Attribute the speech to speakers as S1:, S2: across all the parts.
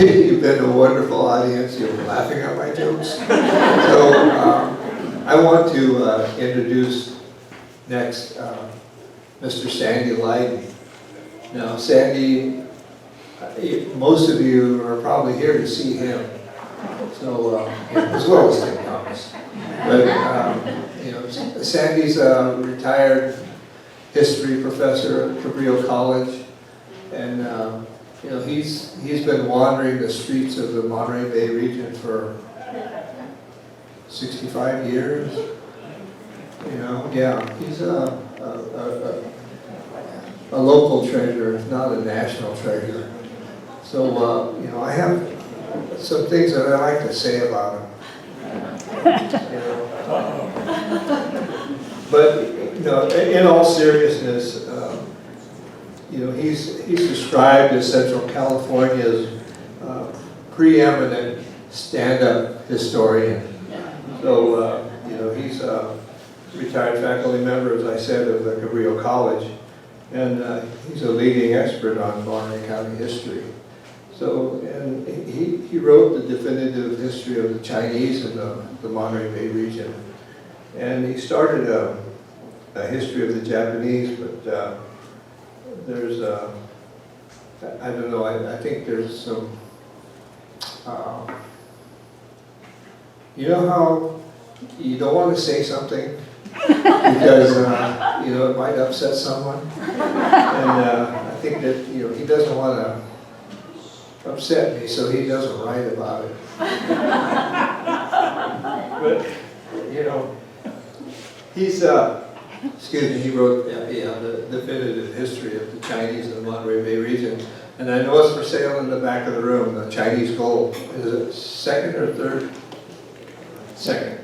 S1: you've been a wonderful audience. You've been laughing at my jokes. So I want to introduce next Mr. Sandy Lydon. Now, Sandy, most of you are probably here to see him, so as well as Tim Thomas. But you know, Sandy's a retired history professor at Cabrillo College, and you know, he's been wandering the streets of the Monterey Bay region for 65 years. You know, yeah, he's a local treasure, if not a national treasure. So you know, I have some things that I like to say about him. You know, but you know, in all seriousness, you know, he's described as Central California's preeminent stand-up historian. So you know, he's a retired faculty member, as I said, of the Cabrillo College, and he's a leading expert on Monterey County history. So, and he wrote the definitive history of the Chinese in the Monterey Bay region. And he started a history of the Japanese, but there's, I don't know, I think there's some, you know how you don't want to say something because, you know, it might upset someone? And I think that, you know, he doesn't want to upset me, so he doesn't write about it. But, you know, he's, excuse me, he wrote the definitive history of the Chinese in the Monterey Bay region. And I know it's for sale in the back of the room, the Chinese gold. Is it second or third? Second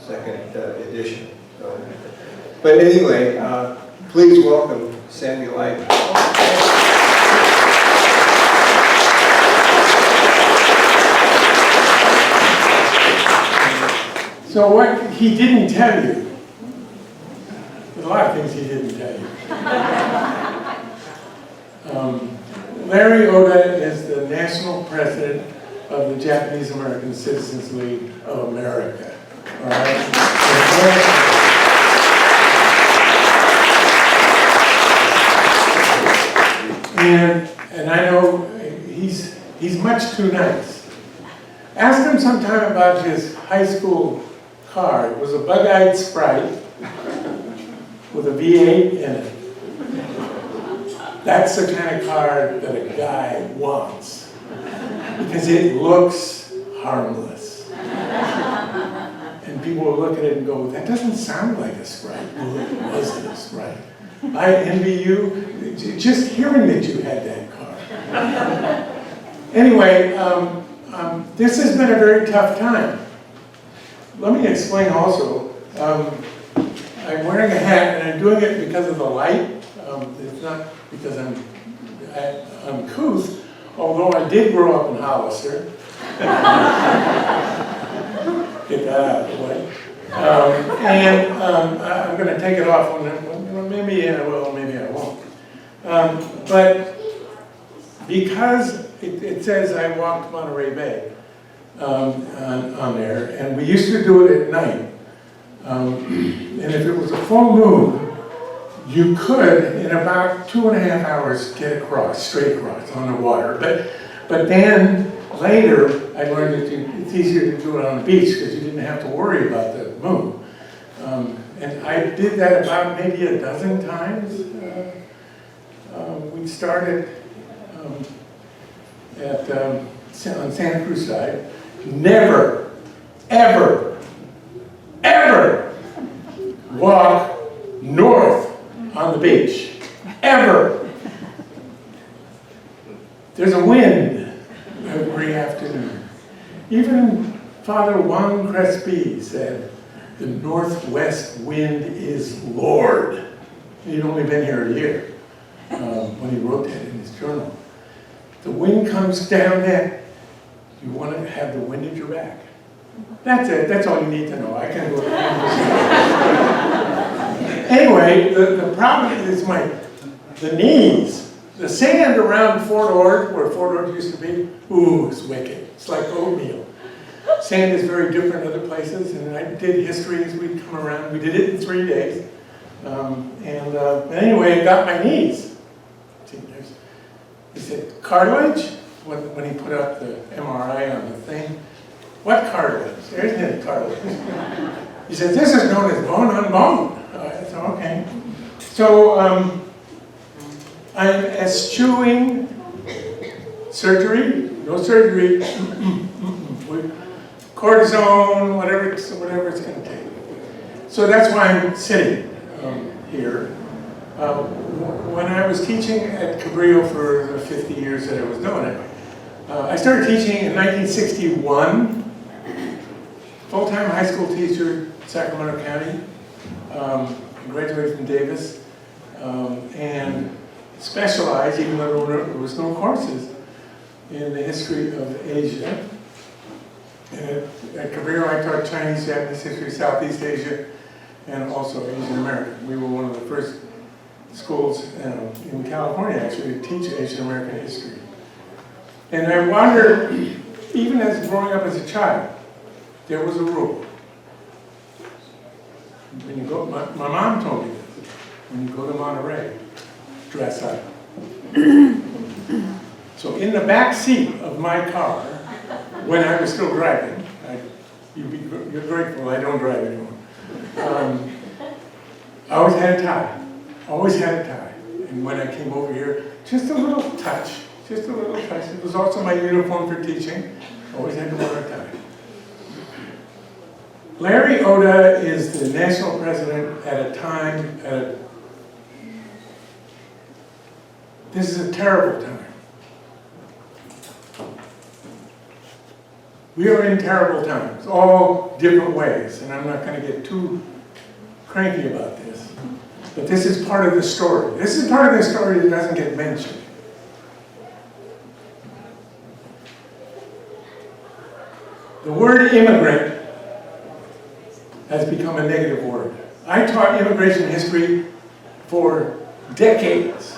S1: edition. So, but anyway, please welcome Sandy Lydon.
S2: So what he didn't tell you, there's a lot of things he didn't tell you. Larry Oda is the national president of the Japanese American Citizens League of America. All right? And I know he's much too nice. Ask him sometime about his high school car. It was a bug-eyed Sprite with a V8 in it. That's the kind of car that a guy wants because it looks harmless. And people will look at it and go, that doesn't sound like a Sprite. Well, it wasn't a Sprite. I envy you just hearing that you had that car. Anyway, this has been a very tough time. Let me explain also. I'm wearing a hat and I'm doing it because of the light. It's not because I'm uncouth, although I did grow up in Hollister. Get that out of the way. I'm going to take it off when maybe I will, maybe I won't. But because it says I walked Monterey Bay on there, and we used to do it at night. And if it was a full moon, you could, in about 2.5 hours, get across, straight across on the water. But then later, I learned that it's easier to do it on the beach because you didn't have to worry about the moon. And I did that about maybe a dozen times. We started on Santa Cruz side. Never, ever, ever walk north on the beach. Ever. There's a wind every afternoon. Even Father Juan Crespi said, the northwest wind is Lord. He'd only been here a year when he wrote that in his journal. The wind comes down there. You want to have the wind at your back. That's it. That's all you need to know. I can go. Anyway, the problem is the knees. The sand around Fort Ord, where Fort Ord used to be, ooh, it's wicked. It's like oatmeal. Sand is very different in other places, and I did history as we'd come around. We did it in 3 days. Anyway, it got my knees. He said, cartilage? When he put up the MRI on the thing, what cartilage? There isn't any cartilage. He said, this is known as bone on bone. I said, okay. So I'm eschewing surgery, no surgery, cortisone, whatever it's going to take. So that's why I'm sitting here. When I was teaching at Cabrillo for the 50 years that I was doing it, I started teaching in 1961, full-time high school teacher, Sacramento County, graduated from Davis, and specialized, even though there was no courses, in the history of Asia. And at Cabrillo, I taught Chinese, Japanese history, Southeast Asia, and also Asian American. We were one of the first schools in California, actually, to teach Asian American history. And I wondered, even as growing up as a child, there was a rule. When you go, my mom told me this, when you go to Monterey, dress up. So in the back seat of my car, when I was still driving, you're grateful I don't drive anymore. I always had a tie. Always had a tie. And when I came over here, just a little touch. Just a little touch. It was also my uniform for teaching. Always had to wear a tie. Larry Oda is the national president at a time, this is a terrible time. We are in terrible times, all different ways, and I'm not going to get too cranky about this. But this is part of the story. This is part of the story that doesn't get mentioned. The word immigrant has become a negative word. I taught immigration history for decades.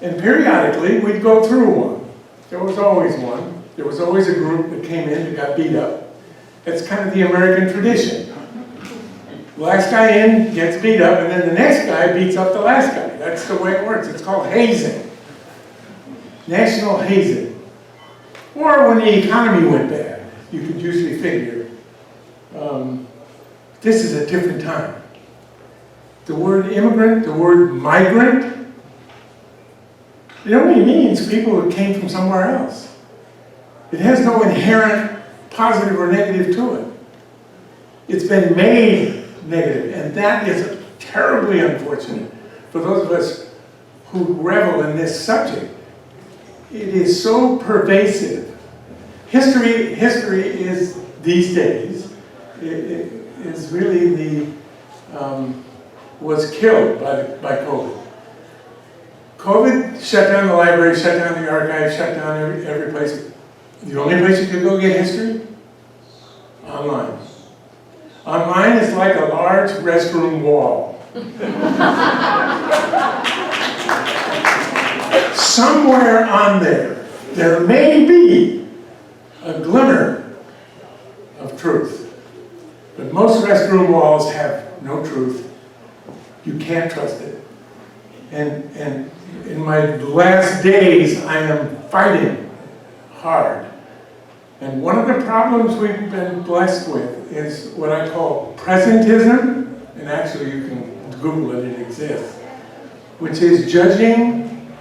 S2: And periodically, we'd go through one. There was always one. There was always a group that came in that got beat up. That's kind of the American tradition. The last guy in gets beat up, and then the next guy beats up the last guy. That's the way it works. It's called hazing. National hazing. Or when the economy went bad, you could usually figure, this is a different time. The word immigrant, the word migrant, it only means people who came from somewhere else. It has no inherent positive or negative to it. It's been made negative, and that is terribly unfortunate for those of us who revel in this subject. It is so pervasive. History is, these days, it is really was killed by COVID. COVID shut down the library, shut down the archive, shut down every place. The only place you could go get history? Online. Online is like a large restroom wall. Somewhere on there may be a glimmer of truth. But most restroom walls have no truth. You can't trust it. And in my last days, I am fighting hard. And one of the problems we've been blessed with is what I call presentism, and actually you can Google it, it exists, which is judging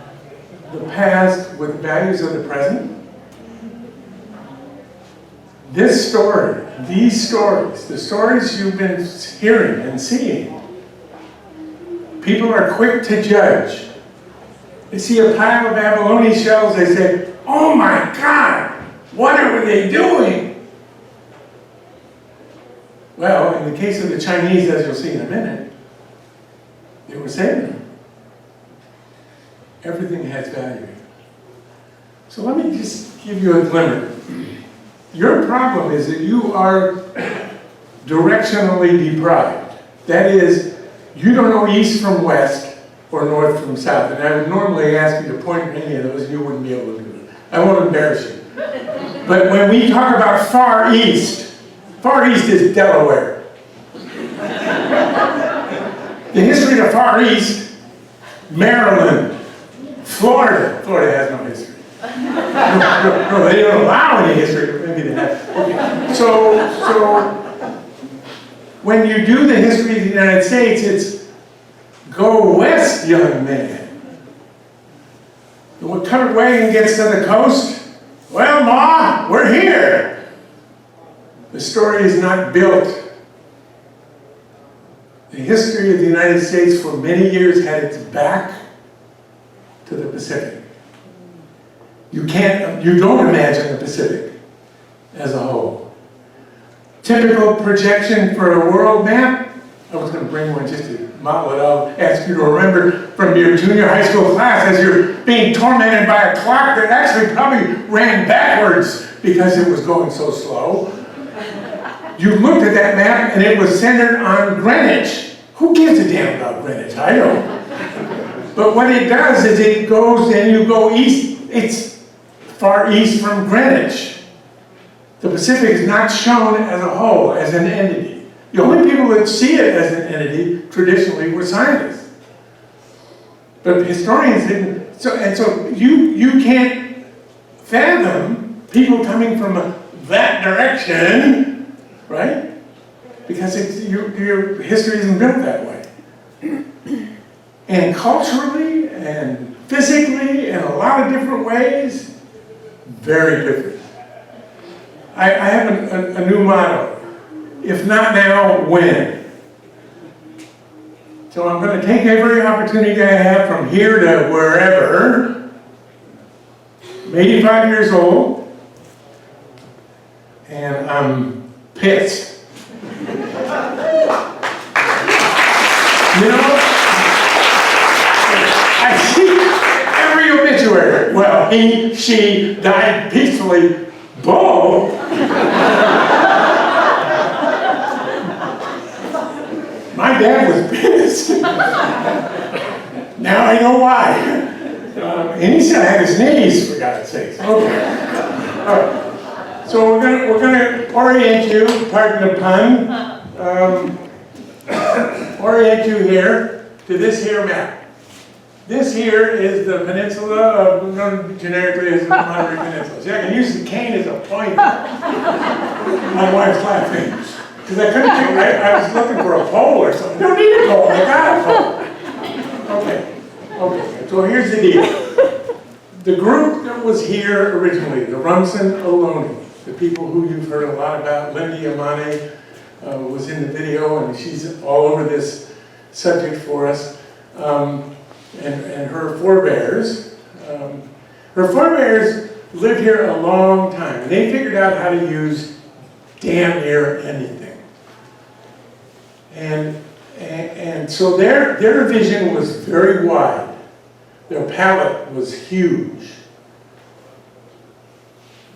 S2: the past with values of the present. This story, these stories, the stories you've been hearing and seeing, people are quick to judge. They see a pile of abalone shells, they say, oh my God, what are they doing? Well, in the case of the Chinese, as you'll see in a minute, they were saving them. Everything has value. So let me just give you a glimmer. Your problem is that you are directionally deprived. That is, you don't know east from west or north from south. And I would normally ask you to point at any of those, and you wouldn't be able to do it. I won't embarrass you. But when we talk about Far East is Delaware. The history of the Far East, Maryland, Florida. Florida has no history. No, they don't allow any history. Maybe they have. Okay. So when you do the history of the United States, it's go west, young man. When covered wagon gets to the coast, well, Ma, we're here. The story is not built. The history of the United States for many years had its back to the Pacific. You don't imagine the Pacific as a whole. Typical projection for a world map. I was going to bring one just to model it. I'll ask you to remember from your junior high school class as you're being tormented by a clock that actually probably ran backwards because it was going so slow. You looked at that map and it was centered on Greenwich. Who gives a damn about Greenwich? I don't. But what it does is it goes and you go east. It's far east from Greenwich. The Pacific is not shown as a whole, as an entity. The only people that see it as an entity traditionally were scientists. But historians didn't. So you can't fathom people coming from that direction, right? Because your history isn't built that way. And culturally and physically in a lot of different ways, very different. I have a new motto. If not now, when? So I'm going to take every opportunity I have from here to wherever. I'm 85 years old, and I'm pissed. You know, I see every obituary. Well, he, she died peacefully. Bull. My dad was pissed. Now I know why. And he said I had his knees, for God's sakes. Okay. All right. So we're gonna orient you, pardon the pun, orient you here to this here map. This here is the peninsula of, known generically as the Monterey Peninsula. See, I can use the cane as a pointer. My wife's laughing. Because I couldn't think, I was looking for a pole or something. Don't need a pole, I got a pole. Okay, so here's the deal. The group that was here originally, the Rumsen Ohlone, the people who you've heard a lot about, Lindy Amane was in the video, and she's all over this subject for us. And her forebears. Her forebears lived here a long time, and they figured out how to use damn near anything. And so their vision was very wide. Their palate was huge.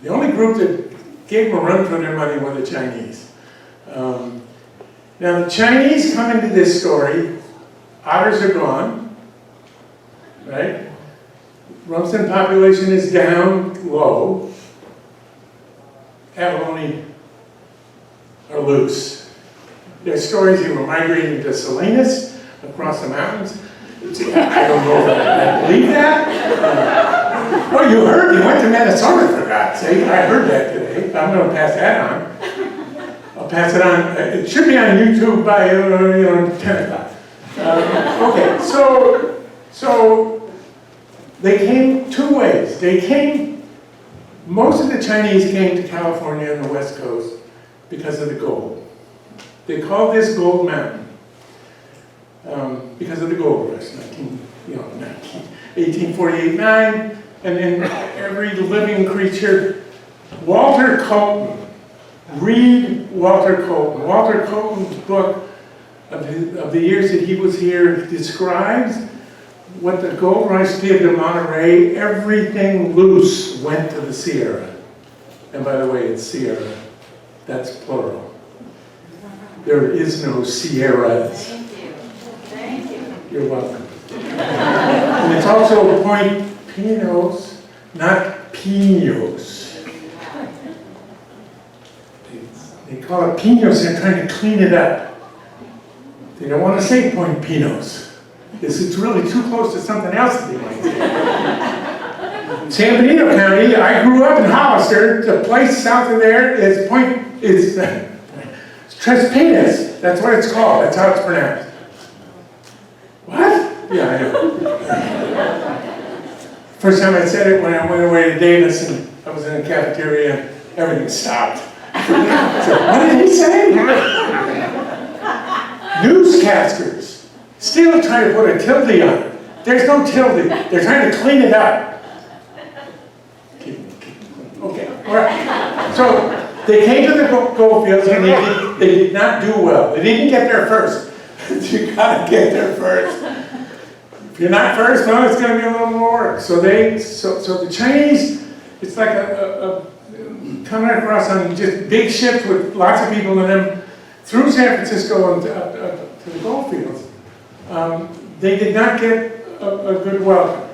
S2: The only group that gave them a run for their money were the Chinese. Now the Chinese come into this story, otters are gone. Right? Rumsen population is down low. Abalone are loose. There's stories they were migrating to Salinas across the mountains. I don't know if I believe that. Oh, you heard he went to Minnesota, for God's sake. I heard that today. I'm going to pass that on. I'll pass it on. It should be on YouTube by 10 o'clock. Okay, so they came two ways. Most of the Chinese came to California and the West Coast because of the gold. They called this Gold Mountain because of the gold rush, 1848-9, and then every living creature. Walter Colton, read Walter Colton. Walter Colton's book of the years that he was here describes what the gold rush did to Monterey. Everything loose went to the Sierra. And by the way, it's Sierra. That's plural. There is no Sierras.
S3: Thank you. Thank you.
S2: You're welcome. And it's also Point Pinos, not Pinos. They call it Pinos, they're trying to clean it up. They don't want to say Point Pinos. It's really too close to something else that they might say. San Benito County, I grew up in Hollister. The place south of there is Tres Pinos. That's what it's called. That's how it's pronounced. What? Yeah, I know. First time I said it when I went away to Davis and I was in the cafeteria, everything stopped. So, what did he say? Newscasters still trying to put a tilde on it. There's no tilde. They're trying to clean it up. Okay, all right. So they came to the gold fields and they did not do well. They didn't get there first. You gotta get there first. If you're not first, well, it's gonna be a little more work. So the Chinese, it's like coming across on just big ships with lots of people in them through San Francisco and to the gold fields. They did not get a good welcome.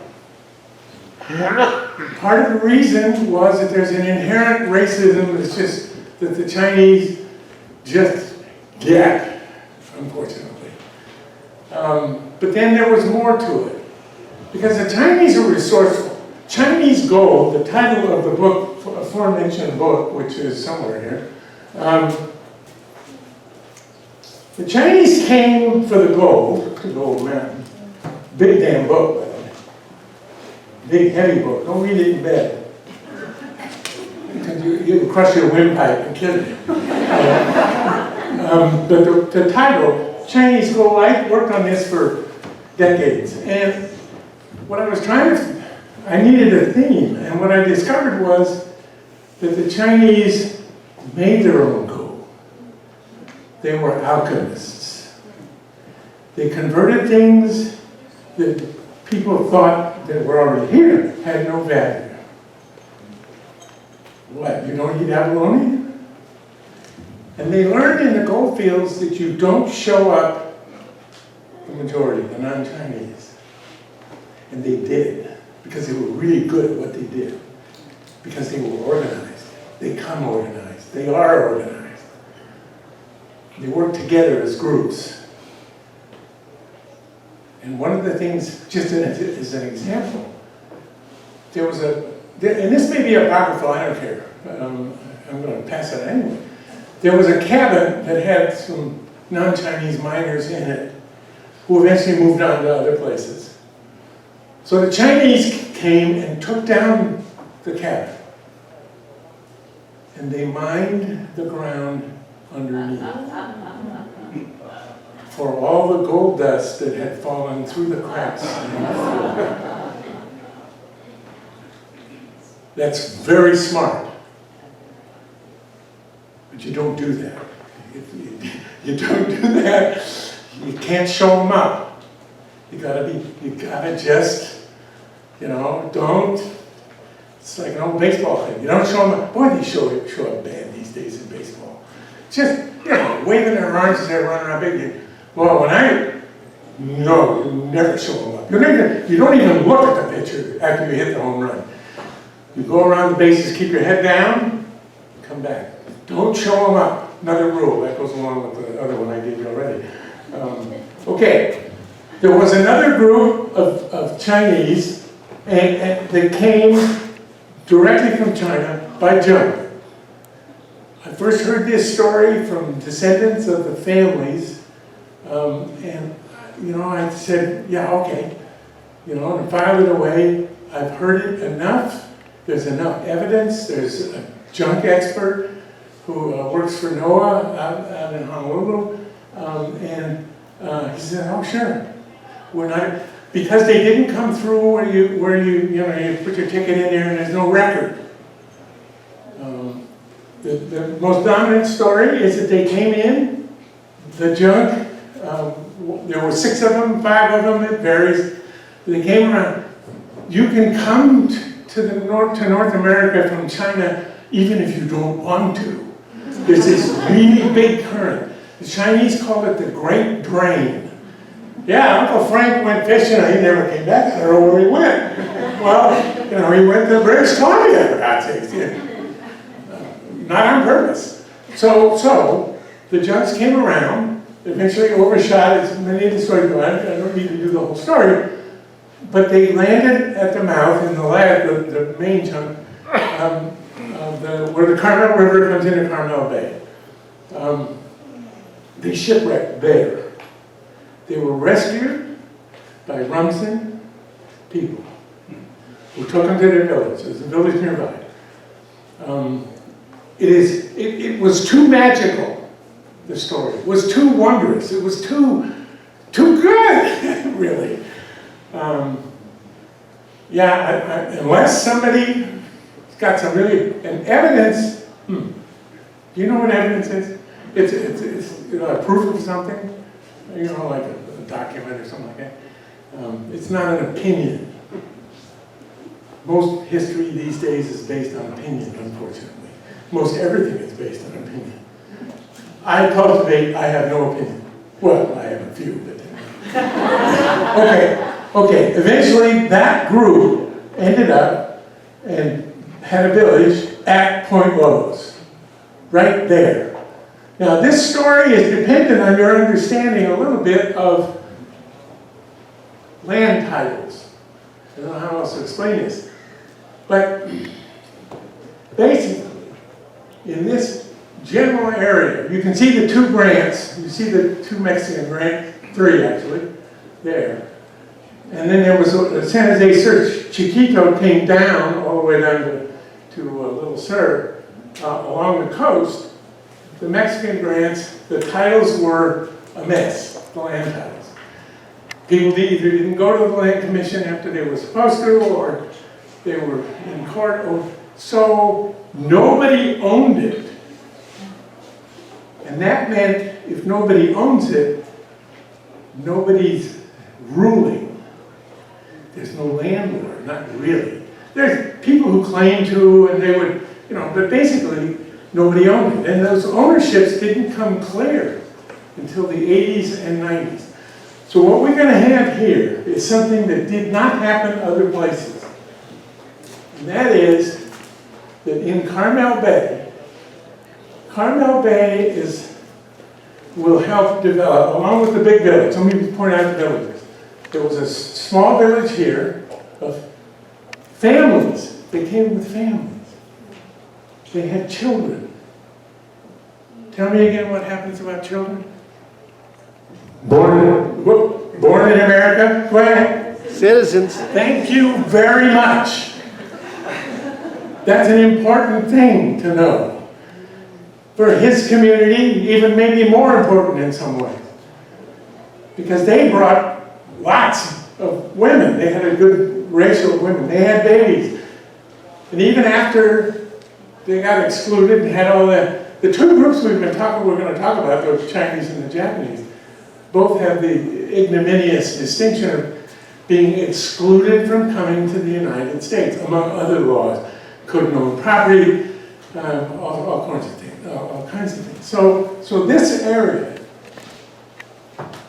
S2: Part of the reason was that there's an inherent racism that's just that the Chinese just get, unfortunately. But then there was more to it. Because the Chinese are resourceful. Chinese gold, the title of the book, aforementioned book, which is somewhere here, the Chinese came for the gold mountain. Big damn book, by the way. Big heavy book. Don't read it in bed. Because you'll crush your windpipe and kill you. But the title, Chinese gold, I worked on this for decades. And what I was I needed a theme. And what I discovered was that the Chinese made their own gold. They were alchemists. They converted things that people thought that were already here had no value. What, you don't eat abalone? And they learned in the gold fields that you don't show up the majority, the non-Chinese. And they did, because they were really good at what they did. Because they were organized. They come organized. They are organized. They work together as groups. And one of the things, just as an example, there was and this may be apocryphal, I don't care. I'm going to pass it anyway. There was a cabin that had some non-Chinese miners in it who eventually moved on to other places. So the Chinese came and took down the cabin. And they mined the ground underneath for all the gold dust that had fallen through the cracks. That's very smart. But you don't do that. You don't do that. You can't show them up. You gotta just, don't. It's like an old baseball thing. You don't show them up. Boy, they show up bad these days in baseball. Just, waving their arms as they're running around big. Well, no, you never show them up. You don't even look at the pitcher after you hit the home run. You go around the bases, keep your head down, come back. Don't show them up. Another rule. That goes along with the other one I gave you already. Okay. There was another group of Chinese and they came directly from China by junk. I first heard this story from descendants of the families, and I said, yeah, okay, and filed it away. I've heard it enough. There's enough evidence. There's a junk expert who works for NOAA out in Honolulu, and he said, oh, sure. We're not, because they didn't come through where you put your ticket in there and there's no record. The most dominant story is that they came in, the junk, there were 6 of them, 5 of them, it varies. They came around. You can come to North America from China even if you don't want to. There's this really big current. The Chinese call it the Great Drain. Yeah, Uncle Frank went fishing, he never came back, I don't know where he went. Well, you know, he went to British Columbia, for God's sakes, not on purpose. So, the jugs came around, eventually overshot, as many of the stories go, I don't need to do the whole story, but they landed at the mouth in the main chunk, where the Carmel River comes into Carmel Bay. They shipwrecked there. They were rescued by Rumsen people who took them to their village. There's a village nearby. It was too magical, the story. It was too wondrous. It was too good, really. Unless somebody got some really, and evidence, do you know what evidence is? It's you know, a proof of something, you know, like a document or something like that. It's not an opinion. Most history these days is based on opinion, unfortunately. Most everything is based on opinion. I have no opinion. Well, I have a few, but... Okay, eventually that group ended up and had a village at Point Lobos, right there. Now this story is dependent on your understanding a little bit of land titles. I don't know how else to explain this. But basically, in this general area, you can see the two grants. You see the two Mexican grants, three actually, there. And then there was a San Jose Search. Chiquito came down, all the way down to Little Sur, along the coast. The Mexican grants, the titles were a mess, the land titles. People either didn't go to the land commission after they were supposed to, or they were in court, so nobody owned it. And that meant if nobody owns it, nobody's ruling. There's no landlord, not really. There's people who claim to, and they would, you know, but basically nobody owned it. And those ownerships didn't come clear until the 80s and 90s. So what we're going to have here is something that did not happen other places. And that is that in Carmel Bay will help develop, along with the big village. Let me point out the villages. There was a small village here of families. They came with families. They had children. Tell me again what happens about children? Born in America? Go ahead.
S3: Citizens.
S2: Thank you very much. That's an important thing to know. For his community, even maybe more important in some ways. Because they brought lots of women. They had a good ratio of women. They had babies. And even after they got excluded and had all the two groups we're going to talk about, the Chinese and the Japanese, both have the ignominious distinction of being excluded from coming to the United States, among other laws. Couldn't own property, all kinds of things. So this area,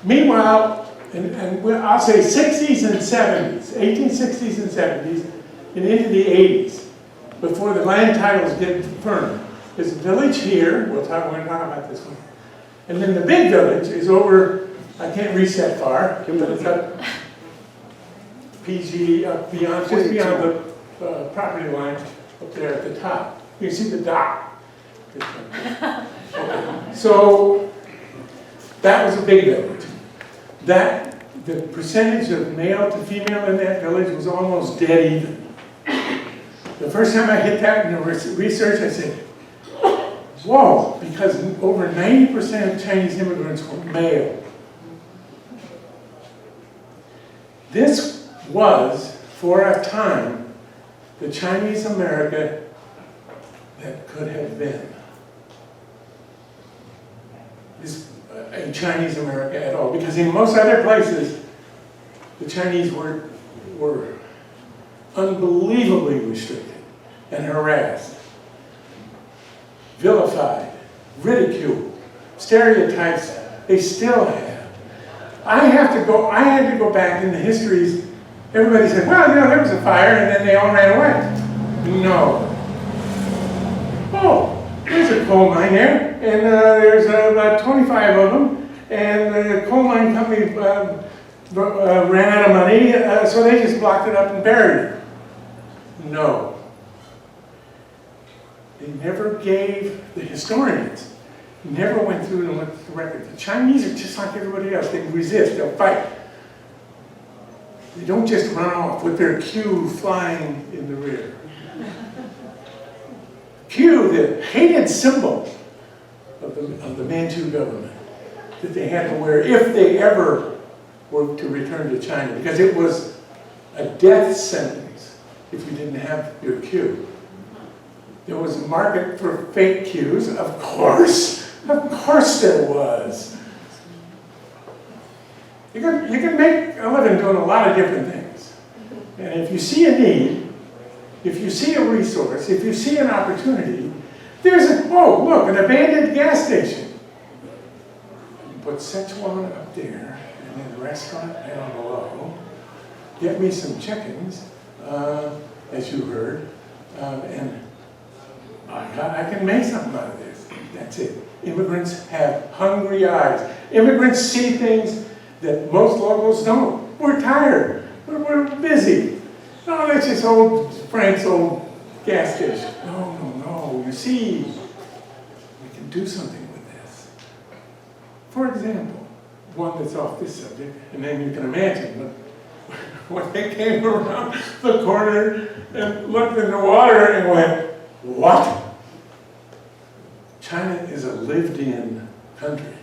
S2: meanwhile, and I'll say 60s and 70s, 1860s and 70s, and into the 80s, before the land titles get firm. There's a village here, we're going to talk about this one. And then the big village is over, I can't reach that far, but it's up PG, up beyond, just beyond the property line, up there at the top. You can see the dock. Okay. So that was a big village. The percentage of male to female in that village was almost dead even. The first time I hit that in the research, I said, whoa, because over 90% of Chinese immigrants were male. This was, for a time, the Chinese America that could have been. A Chinese America at all. Because in most other places, the Chinese were unbelievably restricted and harassed, vilified, ridiculed, stereotypes they still have. I had to go back in the histories. Everybody said, well, you know, there was a fire and then they all ran away. No. Oh, there's a coal mine there, and there's about 25 of them, and the coal mine company ran out of money, so they just blocked it up and buried it. No. They never gave, the historians never went through and looked at the record. The Chinese are just like everybody else. They resist, they'll fight. They don't just run off with their queue flying in the rear. Q, the hated symbol of the Manchu government that they had to wear if they ever were to return to China, because it was a death sentence if you didn't have your Q. There was a market for fake Qs, of course there was. You can make a living doing a lot of different things. And if you see a need, if you see a resource, if you see an opportunity, there's oh, look, an abandoned gas station. You put Szechuan up there, and then a restaurant down below. Get me some chickens, as you heard, and I can make something out of this. That's it. Immigrants have hungry eyes. Immigrants see things that most locals don't. We're tired. We're busy. No, that's just Frank's old gas station. No. You see, we can do something with this. For example, one that's off this subject, and then you can imagine when they came around the corner and looked in the water and went, what? China is a lived-in country.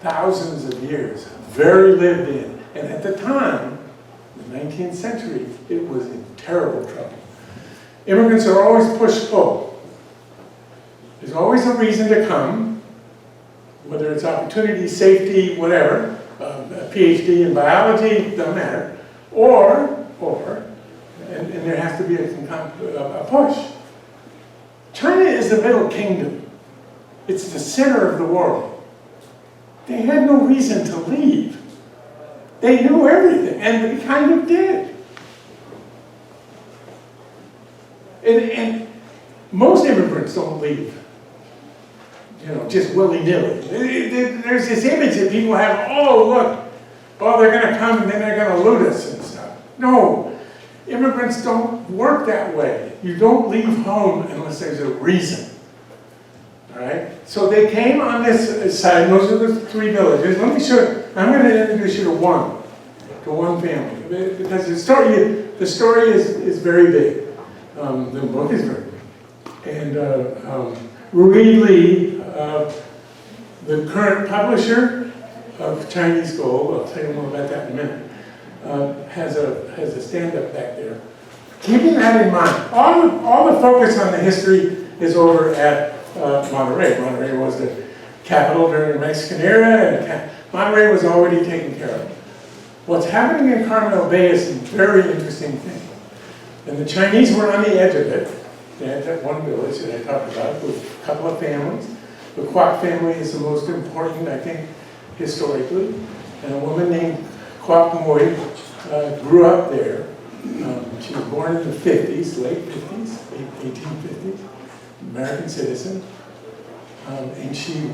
S2: Thousands of years, very lived in. And at the time, the 19th century, it was in terrible trouble. Immigrants are always push-pull. There's always a reason to come, whether it's opportunity, safety, whatever, a PhD in biology, doesn't matter, and there has to be a push. China is the middle kingdom. It's the center of the world. They had no reason to leave. They knew everything, and they kind of did. And most immigrants don't leave, just willy-nilly. There's this image that people have, they're going to come and then they're going to loot us and stuff. No, immigrants don't work that way. You don't leave home unless there's a reason. All right? So they came on this side, and those are the three villages. Let me show you. I'm going to introduce you to one family. Because the story is very big. The book is very big. And Ruy Li, the current publisher of Chinese Gold, I'll tell you more about that in a minute, has a stand-up back there. Keeping that in mind, all the focus on the history is over at Monterey. Monterey was the capital during the Mexican era, and Monterey was already taken care of. What's happening in Carmel Bay is a very interesting thing. And the Chinese were on the edge of it. They had that one village that I talked about with a couple of families. The Kwok family is the most important, I think, historically. And a woman named Kwok Moy grew up there. She was born in the 50s, late 50s, 1850s, American citizen. And she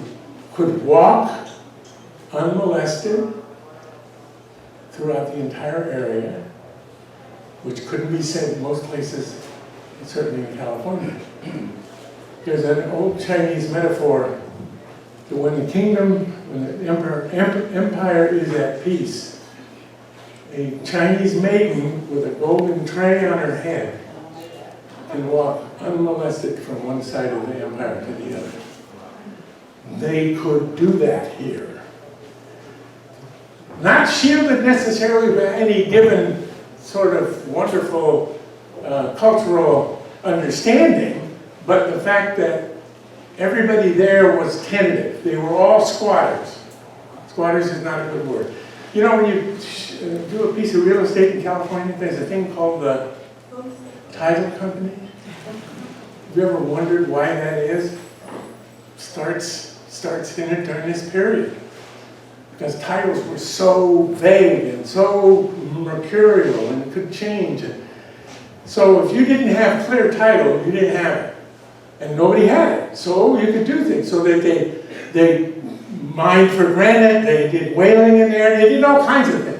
S2: could walk unmolested throughout the entire area, which couldn't be said in most places, certainly in California. There's an old Chinese metaphor that when the empire is at peace, a Chinese maiden with a golden tray on her head can walk unmolested from one side of the empire to the other. They could do that here. Not shielded necessarily by any given sort of wonderful cultural understanding, but the fact that everybody there was tentative. They were all squatters. Squatters is not a good word. You know, when you do a piece of real estate in California, there's a thing called the title company. Have you ever wondered why that is? Starts during this period. because titles were so vague and so mercurial and could change. So if you didn't have clear title, you didn't have it. And nobody had it. So you could do things. So that they mined for granite, they did whaling in there, they did all kinds of things.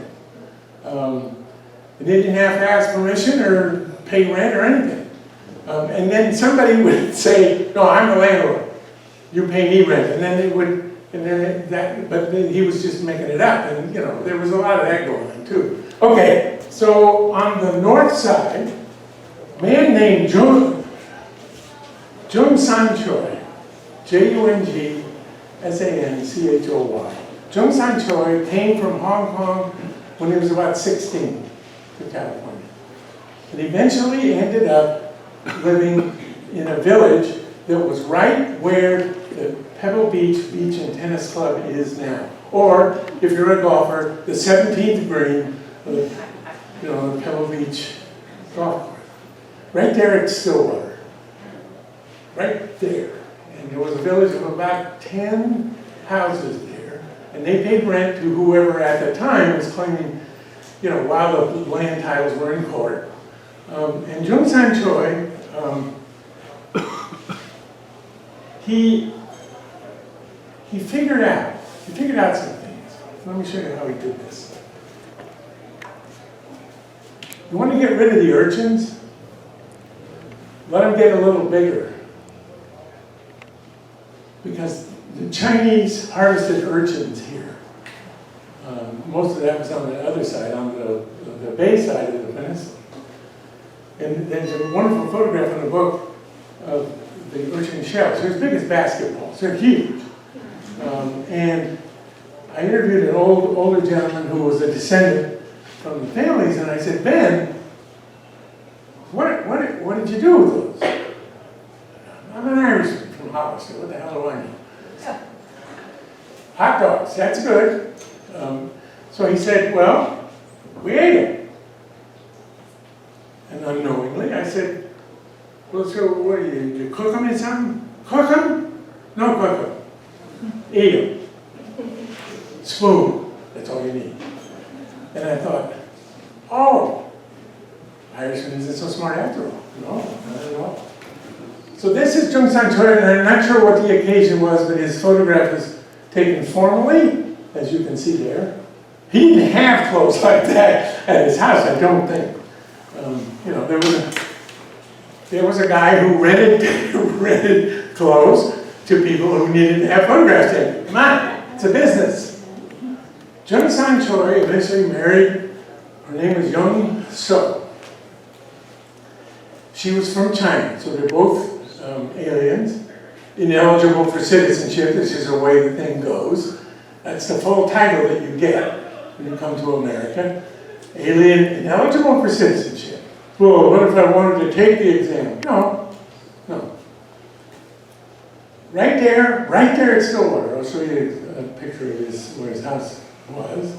S2: They didn't have to ask permission or pay rent or anything. And then somebody would say, no, I'm the landlord. You pay me rent. And then they would, but then he was just making it up. And you know, there was a lot of that going on too. Okay, so on the north side, a man named Jung San Choi, Jungsanchoy. Jung San Choi came from Hong Kong when he was about 16 to California. And eventually ended up living in a village that was right where the Pebble Beach and Tennis Club is now. Or, if you're a golfer, the 17th green of the Pebble Beach golf course. Right there at Stillwater. Right there. And there was a village of about 10 houses there. And they paid rent to whoever at the time was claiming, while the land titles were in court. And Jung San Choi, he figured out some things. Let me show you how he did this. You want to get rid of the urchins? Let them get a little bigger. Because the Chinese harvested urchins here. Most of that was on the other side, on the bay side of the peninsula. And there's a wonderful photograph in the book of the urchin shells. They're as big as basketballs. They're huge. And I interviewed an older gentleman who was a descendant from the families, and I said, Ben, what did you do with those? I'm an Irishman from Hollister. What the hell do I know? Hot dogs, that's good. So he said, well, we ate them. And unknowingly, I said, well, so what do you cook them in something? Cook them? No, cook them. Eat them. Spoon, that's all you need. And I thought, oh, Irishman isn't so smart after all. No, not at all. So this is Jung San Choi, and I'm not sure what the occasion was, but his photograph was taken formally, as you can see there. He didn't have clothes like that at his house, I don't think. There was a guy who rented clothes to people who needed to have photographs taken. Come on, it's a business. Jung San Choi eventually married, her name was Young So. She was from China, so they're both aliens, ineligible for citizenship. This is the way the thing goes. That's the full title that you get when you come to America. Alien, ineligible for citizenship. Well, what if I wanted to take the exam? No. Right there at Stillwater. I'll show you a picture of where his house was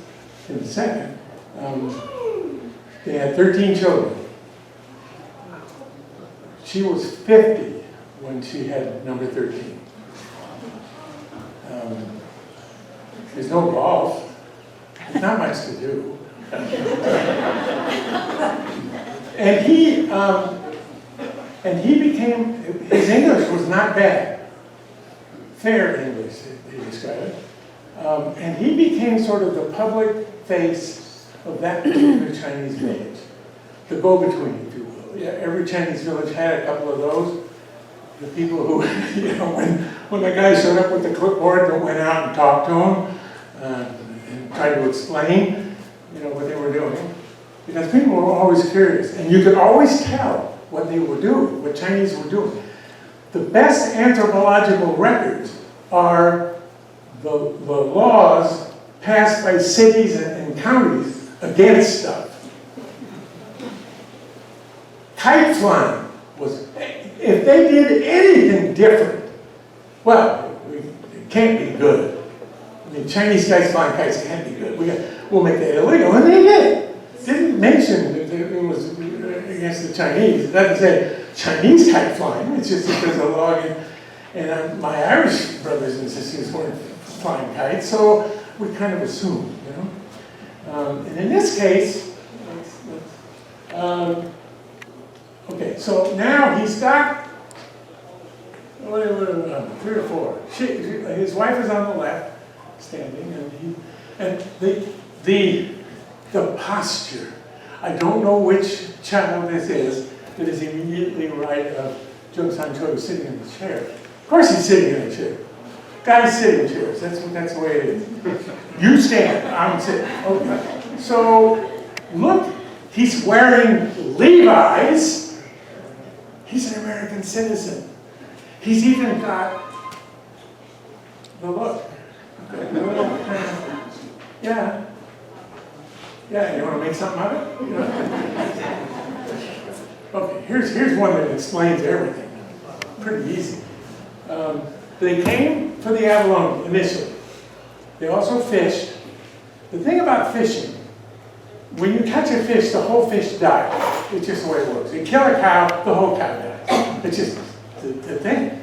S2: in a second. They had 13 children. She was 50 when she had number 13. There's no golf. There's not much to do. And he became, his English was not bad. Fair English, they describe it. And he became sort of the public face of that particular Chinese village. The go-between, if you will. Yeah, every Chinese village had a couple of those. The people who, when the guy showed up with the clipboard, they went out and talked to him and tried to explain, what they were doing. Because people were always curious. And you could always tell what they were doing, what Chinese were doing. The best anthropological records are the laws passed by cities and counties against stuff. Kite flying was, if they did anything different, well, it can't be good. I mean, Chinese guys flying kites can't be good. We'll make that illegal, and they did. Didn't mention that it was against the Chinese. It doesn't say Chinese kite flying. It's just that there's a law. And my Irish brothers and sisters weren't flying kites, so we kind of assume, you know. And in this case, okay, so now he's got 3 or 4. His wife is on the left, standing, and the posture. I don't know which child this is that is immediately right of Jung San-cho sitting in the chair. Of course he's sitting in a chair. Guys sit in chairs, that's the way it is. You stand, I'm sitting. Okay. So, look, he's wearing Levi's. He's an American citizen. He's even got the look. Yeah. Yeah, you want to make something of it? You know? Okay, here's one that explains everything. Pretty easy. They came for the abalone initially. They also fished. The thing about fishing, when you catch a fish, the whole fish dies. It's just the way it works. You kill a cow, the whole cow dies. It's just the thing.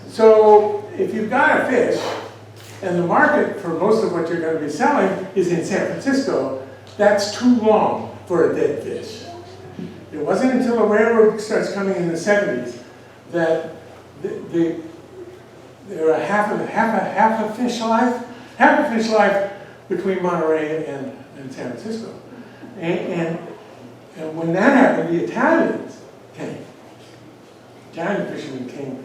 S2: So if you've got a fish, and the market for most of what you're going to be selling is in San Francisco, that's too long for a dead fish. It wasn't until the railroad starts coming in the 70s that there were half a fish life between Monterey and San Francisco. And when that happened, the Italians came. Italian fishermen came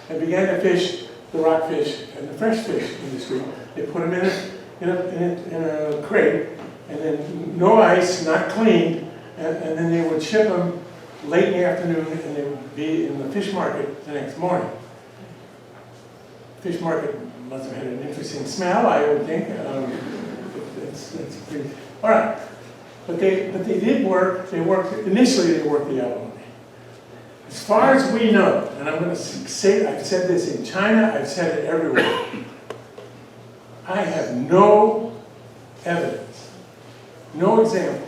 S2: and began to fish the rockfish and the fresh fish industry. They put them in a crate, and then no ice, not cleaned, and then they would ship them late in the afternoon, and they would be in the fish market the next morning. Fish market must have had an interesting smell, I would think. It's pretty, all right. But they did work. Initially they worked the abalone. As far as we know, and I'm going to say, I've said this in China, I've said it everywhere. I have no evidence, no example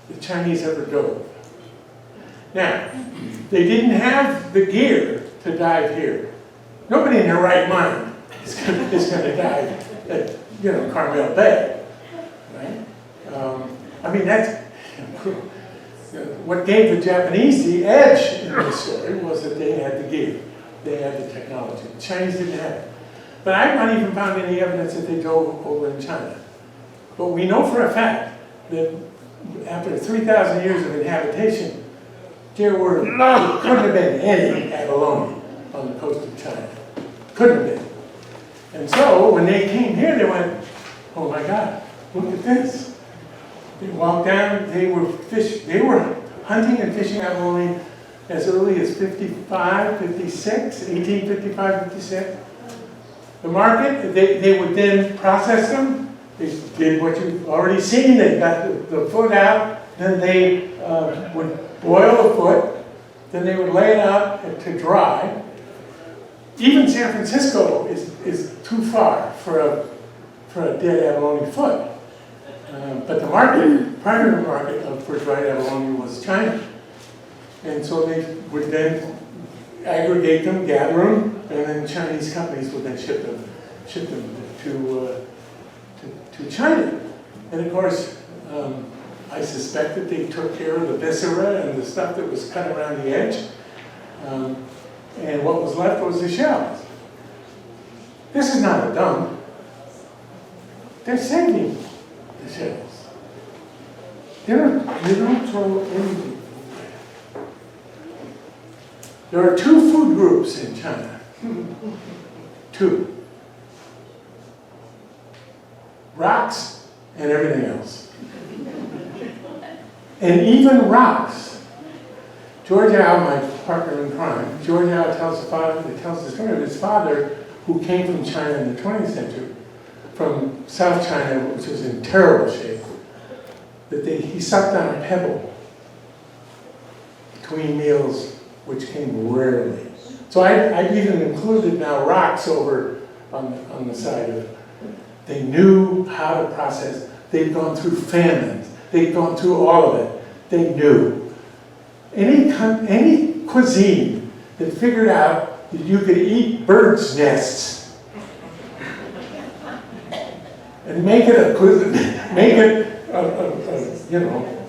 S2: the Chinese ever dove. Now, they didn't have the gear to dive here. Nobody in their right mind is going to dive at, Carmel Bay, right? I mean, that's what gave the Japanese the edge in this story was that they had the gear, they had the technology. The Chinese didn't have it. But I've not even found any evidence that they dove over in China. But we know for a fact that after 3,000 years of inhabitation, there couldn't have been any abalone on the coast of China. Couldn't have been. And so when they came here, they went, oh my God, look at this. They walked down, they were hunting and fishing abalone as early as 55, 56, 1855, 56. The market, they would then process them. They did what you've already seen. They got the foot out, then they would boil the foot, then they would lay it out to dry. Even San Francisco is too far for a dead abalone foot. But the primary market for dried abalone was China. And so they would then aggregate them, gather them, and then Chinese companies would then ship them to China. And of course, I suspect that they took care of the viscera and the stuff that was cut around the edge. And what was left was the shells. This is not a dump. They're saving the shells. They don't throw anything. There are 2 food groups in China. 2. Rocks and everything else. And even rocks. George Al, my partner in crime, George Al tells the story of his father who came from China in the 20th century, from South China, which was in terrible shape, that he sucked on a pebble between meals, which came rarely. So I've even included now rocks over on the side of it. They knew how to process. They'd gone through famines. They'd gone through all of it. They knew. Any cuisine that figured out that you could eat birds' nests and make it a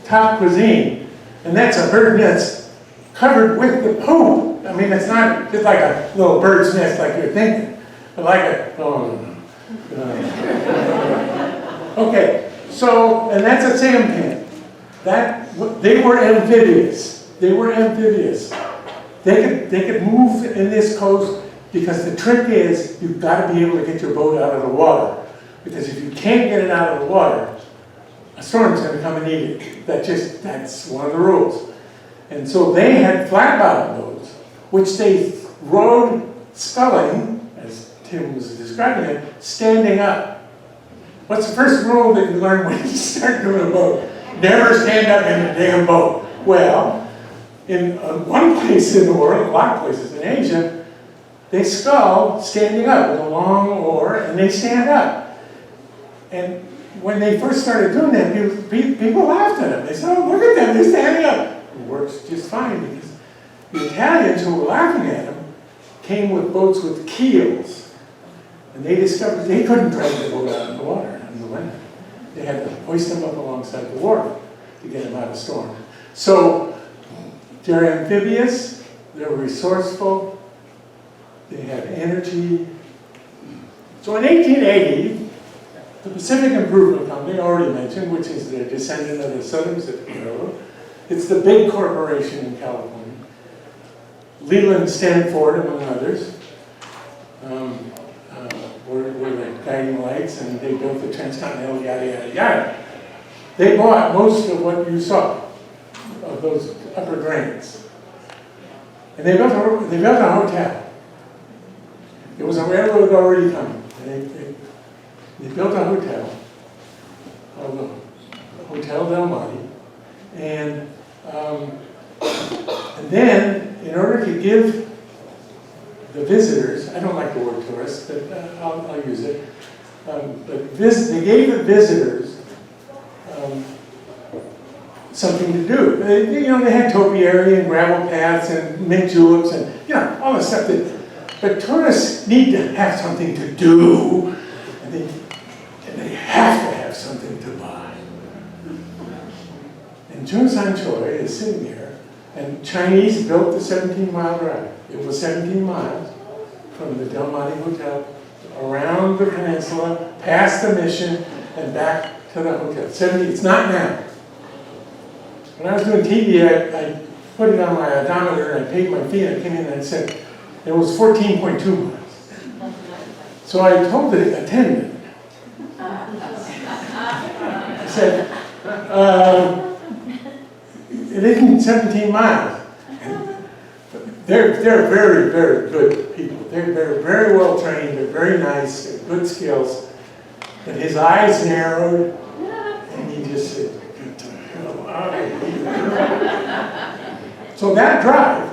S2: top cuisine. And that's a bird nest covered with the poop. I mean, it's not just like a little bird's nest like you're thinking, but like a, okay, so, and that's a sampan. They were amphibious. They were amphibious. They could move in this coast because the trick is you've got to be able to get your boat out of the water. Because if you can't get it out of the water, a storm's going to come and eat it. That's one of the rules. And so they had flat bottom boats, which they rode sculling, as Tim was describing it, standing up. What's the first rule that you learn when you start doing a boat? Never stand up in a damn boat. Well, in one place in the world, a lot of places in Asia, they scull standing up with a long oar, and they stand up. And when they first started doing that, people laughed at them. They said, oh, look at them, they're standing up. It works just fine because the Italians who were laughing at them came with boats with keels. And they discovered they couldn't drag the boat out of the water in the winter. They had to hoist them up alongside the wharf to get them out of storm. So they're amphibious, they're resourceful, they have energy. So in 1880, the Pacific Improvement Company, already mentioned, which is the descendant of the Southern Pacific Railroad, it's the big corporation in California. Lydon, Stanford, among others, were the guiding lights, and they built the transcontinental, yada, yada, yada. They bought most of what you saw of those upper drains. And they built a hotel. There was a railroad already coming. They built a hotel, called the Hotel Del Monte, and then, in order to give the visitors, I don't like the word tourists, but I'll use it, but they gave the visitors something to do. They had topiary and gravel paths and mint juleps and, all the stuff but tourists need to have something to do, and they have to have something to buy. And Junsan Choi is sitting here, and Chinese built the 17-mile drive. It was 17 miles from the Del Monte Hotel, around the peninsula, past the mission, and back to the hotel. 70, it's not now. When I was doing TV, I put it on my odometer, and I paid my fee, and I came in and I said, it was 14.2 miles. So I told the attendant, I said, it isn't 17 miles. They're very, very good people. They're very well trained, they're very nice, they're good skills. But his eyes narrowed, and he just said, get the hell out of here. So that drive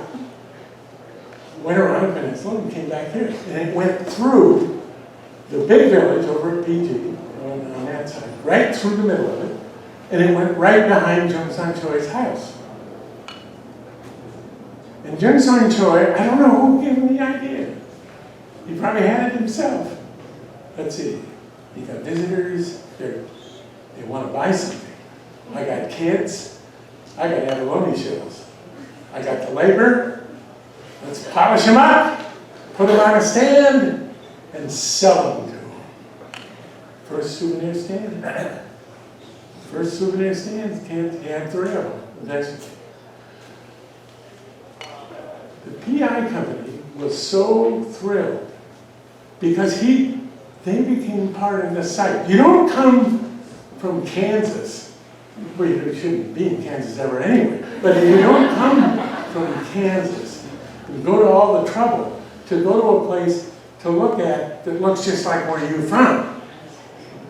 S2: went around the peninsula and came back here. And it went through the big village over at PG, on that side, right through the middle of it. And it went right behind Junsan Choi's house. And Junsan Choi, I don't know who gave him the idea. He probably had it himself. Let's see. You got visitors, they want to buy something. I got kids, I got abalone shells. I got the labor, let's polish them up, put them on a stand, and sell them to them. First souvenir stand. First souvenir stand, he had 3 of them. Next. The PI company was so thrilled because they became part of the site. You don't come from Kansas, well, you shouldn't be in Kansas ever anyway, but if you don't come from Kansas and go to all the trouble to go to a place to look at that looks just like where you're from.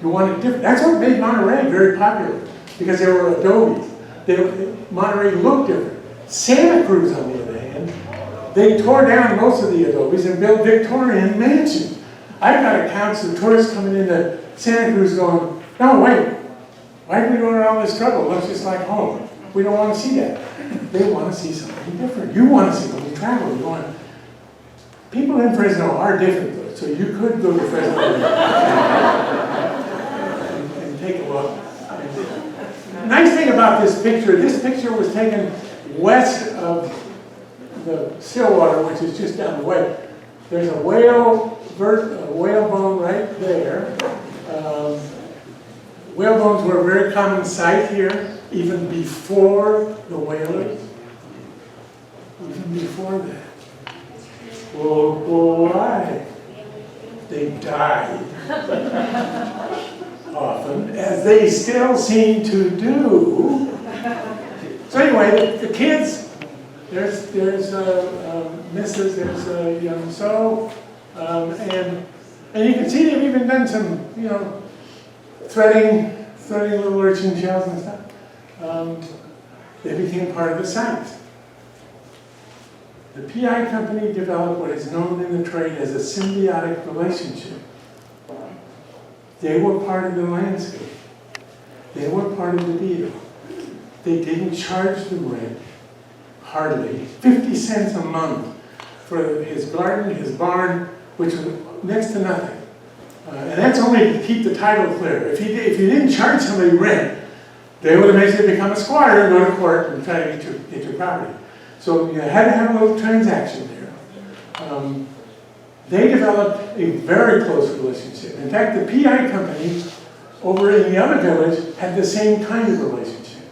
S2: You want it different. That's what made Monterey very popular, because there were adobes. Monterey looked different. Santa Cruz, on the other hand, they tore down most of the adobes and built Victorian mansions. I've got accounts of tourists coming into Santa Cruz going, no, wait, why are we going all this trouble? It looks just like home. We don't want to see that. They want to see something different. You want to see when you travel. You want. People in Fresno are different, though, so you could go to Fresno. thing about this picture was taken west of the Stillwater, which is just down the way. There's a whale bone right there. Whale bones were a very common sight here, even before the whalers. Even before that. Well, why? They died. Often, as they still seem to do. So anyway, the kids, there's Mrs., there's young So, and you can see they've even done some, threading little urchin shells and stuff. They became part of the site. The PI company developed what is known in the trade as a symbiotic relationship. They were part of the landscape. They were part of the deal. They didn't charge the rent, hardly, 50 cents a month for his garden, his barn, which was next to nothing. And that's only to keep the title clear. If you didn't charge somebody rent, they would have basically become a squatter and go to court and try to get your property. So you had to have a little transaction there. They developed a very close relationship. In fact, the PI company over in the other village had the same kind of relationship.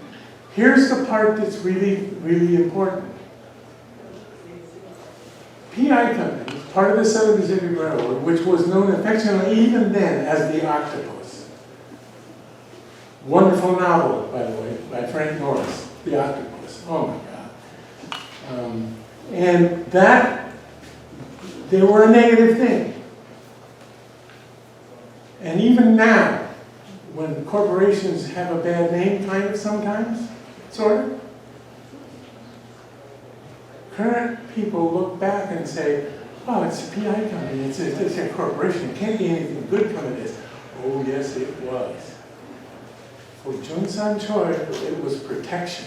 S2: Here's the part that's really, really important. PI company, part of the Southern Pacific Railroad, which was known affectionately even then as the Octopus. Wonderful novel, by the way, by Frank Norris, The Octopus. Oh my God. And that, they were a negative thing. And even now, when corporations have a bad name, kind of sometimes, sort of, current people look back and say, oh, it's a PI company, it's a corporation, it can't be anything good coming of this. Oh, yes, it was. For Junsan Choi, it was protection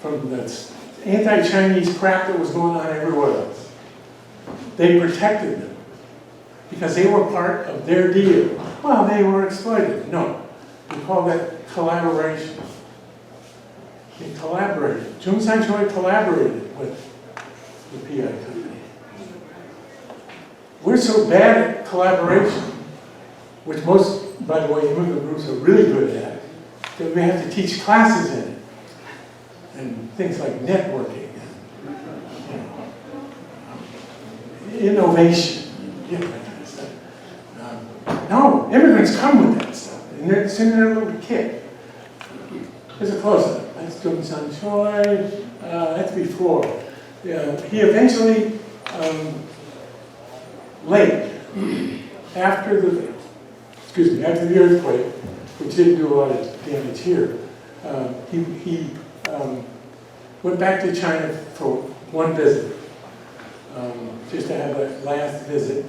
S2: from the anti-Chinese crap that was going on everywhere else. They protected them because they were part of their deal. Well, they were exploited. No, we call that collaboration. They collaborated. Junsan Choi collaborated with the PI company. We're so bad at collaboration, which most, by the way, immigrant groups are really good at, that we have to teach classes in it. And things like networking, innovation, that kind of stuff. No, immigrants come with that stuff, and it's in their little kit. There's a close-up. That's Junsan Choi. That's before. He eventually, after the earthquake, which didn't do a lot of damage here, he went back to China for one visit. Just to have a last visit.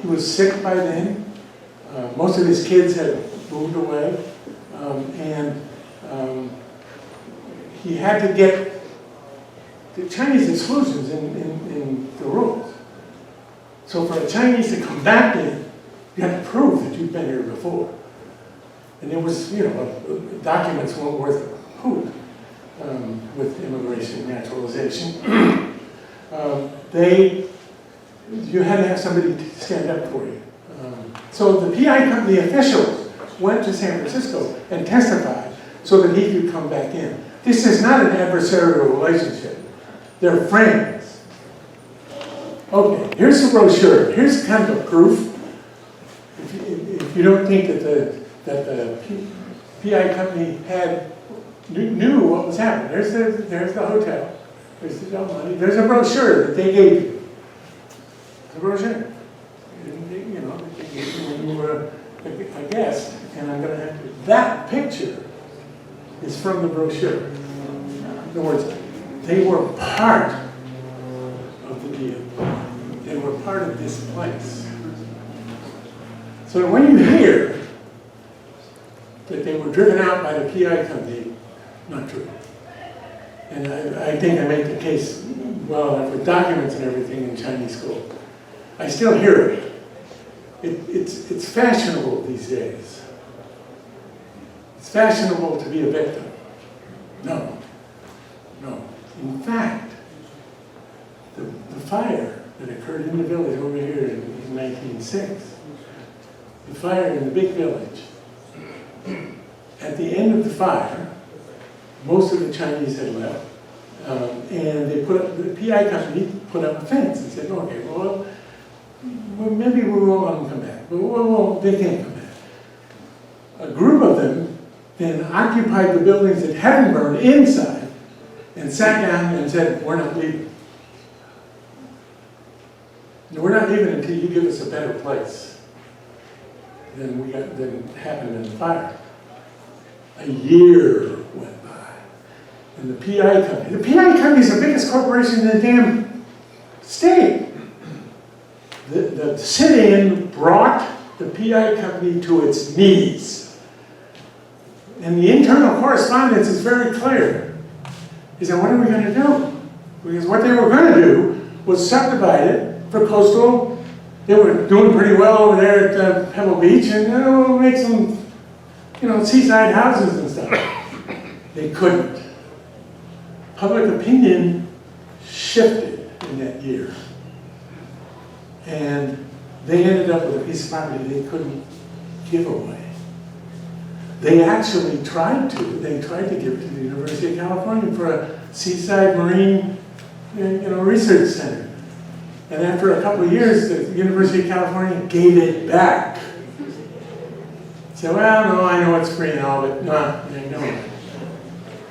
S2: He was sick by then. Most of his kids had moved away. He had to get the Chinese exclusions in the rules. So for a Chinese to come back in, you had to prove that you'd been here before. And it was, documents weren't worth a hoot with immigration naturalization. You had to have somebody to stand up for you. So the PI company officials went to San Francisco and testified so that he could come back in. This is not an adversarial relationship. They're friends. Okay, here's the brochure. Here's kind of a proof. If you don't think that the PI company knew what was happening, there's the hotel. There's the money. There's a brochure that they gave you. The brochure. That they gave you when you were a guest. And I'm going to have to. That picture is from the brochure. In other words, they were part of the deal. They were part of this place. So when you hear that they were driven out by the PI company, not true. And I think I made the case well with documents and everything in Chinese school. I still hear it. It's fashionable these days. It's it's fashionable to be a victim. No, no. In fact, the fire that occurred in the village over here in 1906, the fire in the big village, at the end of the fire, most of the Chinese had left, and they put up, the PI company put up a fence and said, okay, well maybe we won't let them come back, but they can't come back. A group of them then occupied the buildings that hadn't burned inside and sat down and said, we're not leaving. We're not leaving until you give us a better place than happened in the fire. A year went by. And the PI company is the biggest corporation in the damn state. The sit-in brought the PI company to its knees. And the internal correspondence is very clear. He said, what are we going to do? Because what they were going to do was subdivide it for coastal. They were doing pretty well over there at Pebble Beach, and we'll make some, seaside houses and stuff. They couldn't. Public opinion shifted in that year. And they ended up with a piece of property they couldn't give away. They actually tried to. They tried to give it to the University of California for a seaside marine research center. And after a couple of years, the University of California gave it back. Said, well, no, I know it's free and all, but no.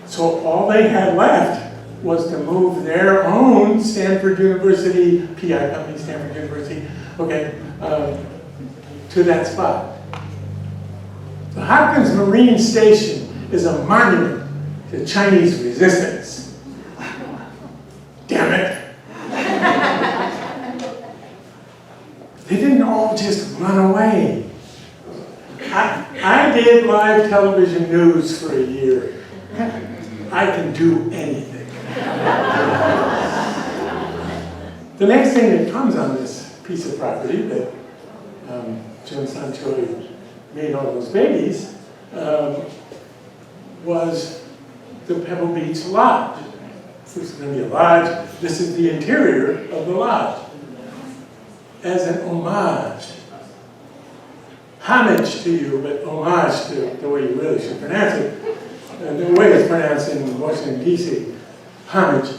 S2: So all they had left was to move their own Stanford University, PI company, Stanford University, to that spot. The Hopkins Marine Station is a monument to Chinese resistance. Damn it. They didn't all just run away. I did live television news for a year. I can do anything. The next thing that comes on this piece of property that Jim Sancho made all those babies was the Pebble Beach Lodge. This is going to be a lodge. This is the interior of the lodge. As an homage to you, but homage to the way you really should pronounce it, the way it's pronounced in Washington, D.C., homage.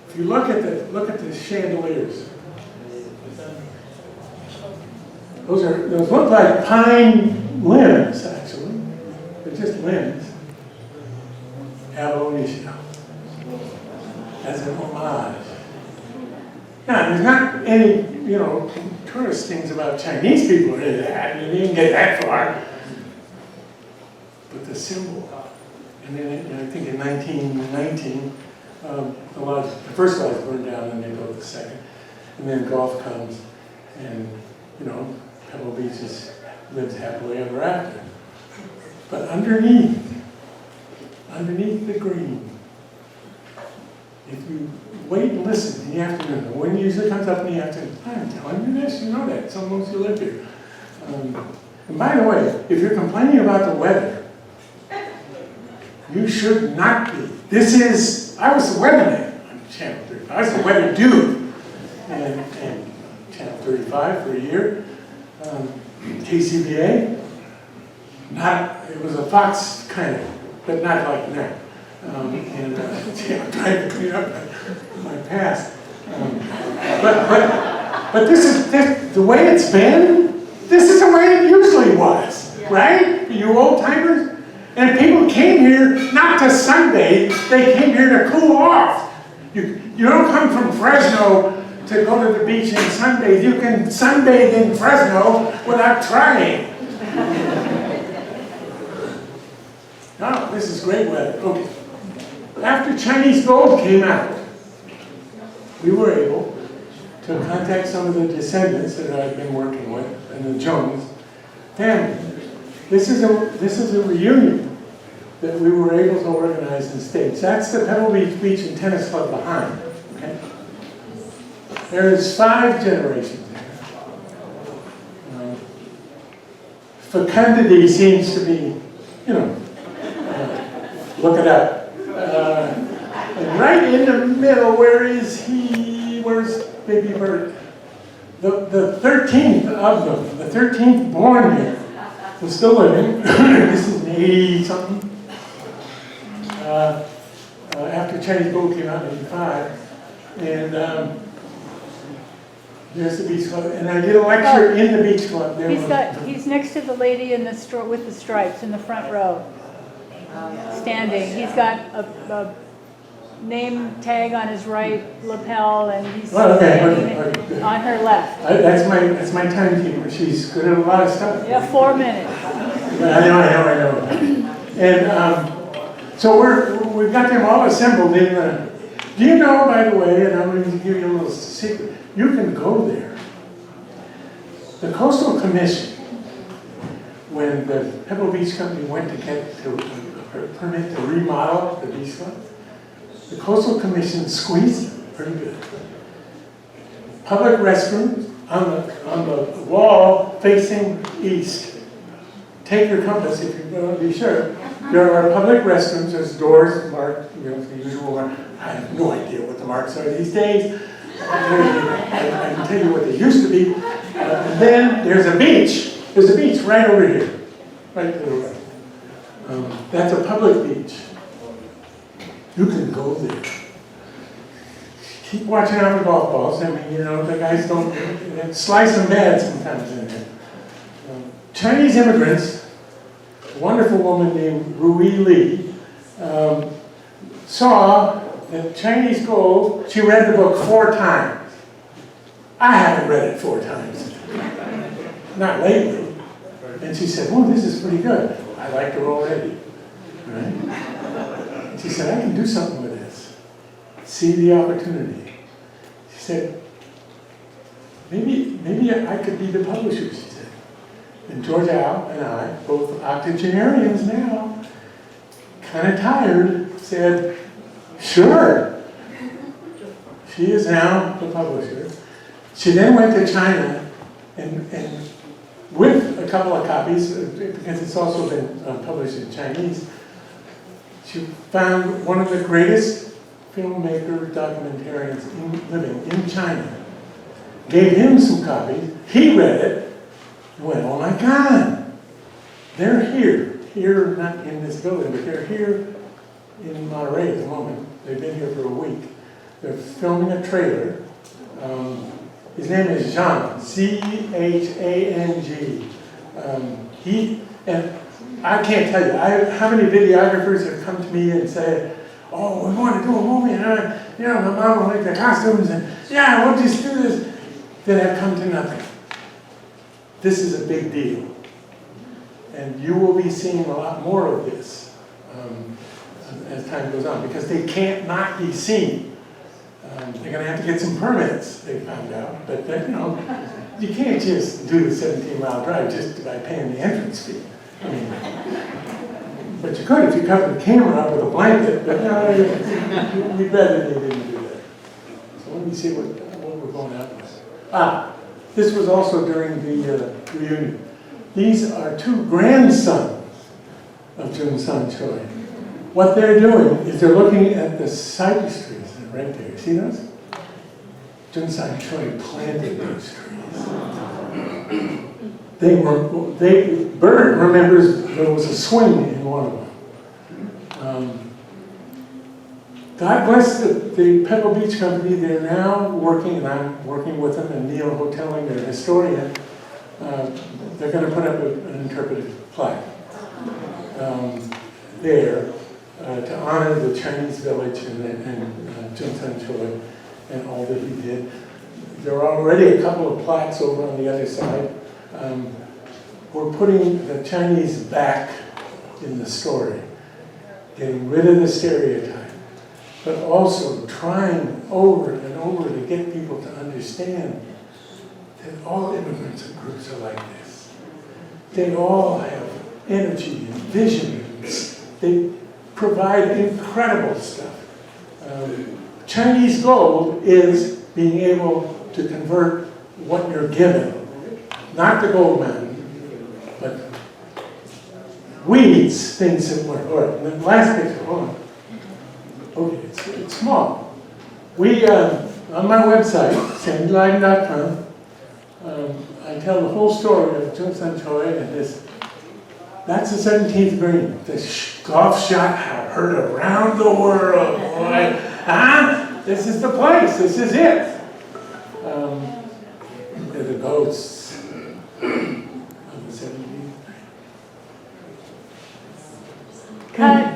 S2: If you look at the chandeliers, those look like pine limbs, actually. They're just limbs. Abalone shell. As an homage. Now, there's not any, tourist things about Chinese people or any of that. You didn't get that far. But the symbol. And then I think in 1919, the first lodge burned down, and they built the second. And then golf comes, and Pebble Beach lives happily ever after. But underneath the green, if you wait and listen in the afternoon, the wind usually comes up in the afternoon. I'm telling you this, you know that. Some of you live here. And by the way, if you're complaining about the weather, you should not be. I was the weatherman on Channel 35. I was the weather dude. And Channel 35 for a year. KCBA, it was a Fox kind of, but not like that. I'm trying to clean up my past. But this is the way it's been. This is the way it usually was, right? You old timers. And people came here not to sunbathe; they came here to cool off. You don't come from Fresno to go to the beach and sunbathe. You can sunbathe in Fresno without trying. Oh, this is great weather. Okay. After Chinese gold came out, we were able to contact some of the descendants that I've been working with, and the Jones family. This is a reunion that we were able to organize in States. That's the Pebble Beach and Tennis Club behind. Okay? There's 5 generations there. fecundity seems to be, you know, look it up. And right in the middle, where is he? Where's baby bird? The 13th of them, the 13th born here, was still living. This is 80-something. After Chinese Gold came out in 85. And there's the beach club. And I did a lecture in the beach club.
S3: He's next to the lady in the with the stripes in the front row, standing. He's got a name tag on his right lapel, and he's standing on her left.
S2: That's my timekeeper. She's good at a lot of stuff.
S3: Yeah, 4 minutes.
S2: I know. And so we've got them all assembled in the. Do you know, by the way, and I'm going to give you a little secret, you can go there. The Coastal Commission, when the Pebble Beach Company went to get a permit to remodel the beach club, the Coastal Commission squeezed it pretty good. Public restrooms on the wall facing east. Take your compass if you're going to be sure. There are public restrooms, there's doors marked, you know, the usual mark. I have no idea what the marks are these days. I can tell you what they used to be. And then there's a beach. There's a beach right over here. Right to the right. That's a public beach. You can go there. Keep watching out for golf balls. I mean, you know, the guys don't slice them bad sometimes in there. Chinese immigrants, a wonderful woman named Rui Li, saw that Chinese gold. She read the book 4 times. I haven't read it 4 times. Not lately. And she said, "Oh, this is pretty good. I liked her already." Right? She said, "I can do something with this. See the opportunity." She said, maybe I could be the publisher, she said. And JACL and I, both octogenarians now, kind of tired, said, "Sure." She is now the publisher. She then went to China and with a couple of copies, because it's also been published in Chinese, she found one of the greatest filmmaker documentarians living in China. Gave him some copies. He read it and went, "Oh my God, they're here, not in this building, but they're here in Monterey at the moment. They've been here for a week. They're filming a trailer. His name is Zhang, C-H-A-N-G. And I can't tell you, how many videographers have come to me and said, "Oh, we want to do a movie, and you know, my mom will make the costumes, and yeah, we'll just do this," that have come to nothing. This is a big deal. And you will be seeing a lot more of this as time goes on, because they can't not be seen. They're going to have to get some permits, they found out. But you know, you can't just do the 17-mile drive just by paying the entrance fee. I mean, but you could if you covered the camera up with a blanket, but no, we'd rather they didn't do that. So let me see what we're going out with. This was also during the reunion. These are 2 grandsons of Jun San Choi. What they're doing is they're looking at the cypress trees right there. See those? Jun San Choi planted those trees. Bert remembers there was a swing in one of them. God bless the Pebble Beach Company. They're now working, and I'm working with them, and Neil Hotelling, their historian. They're going to put up an interpretive plaque there to honor the Chinese village and Jun San Choi and all that he did. There are already a couple of plaques over on the other side. We're putting the Chinese back in the story, getting rid of the stereotype, but also trying over and over to get people to understand that all immigrants and groups are like this. They all have energy and vision. They provide incredible stuff. Chinese gold is being able to convert what you're given, not the gold mountain, but weeds, things that were, or the last picture, hold on. Okay, it's small. We, on my website, sandylydon.com, I tell the whole story of Junk Sun Choi and this. That's the 17th green. This golf shot heard around the world, boy. Huh? This is the place. This is it. They're the ghosts of the 17th.
S3: Cut.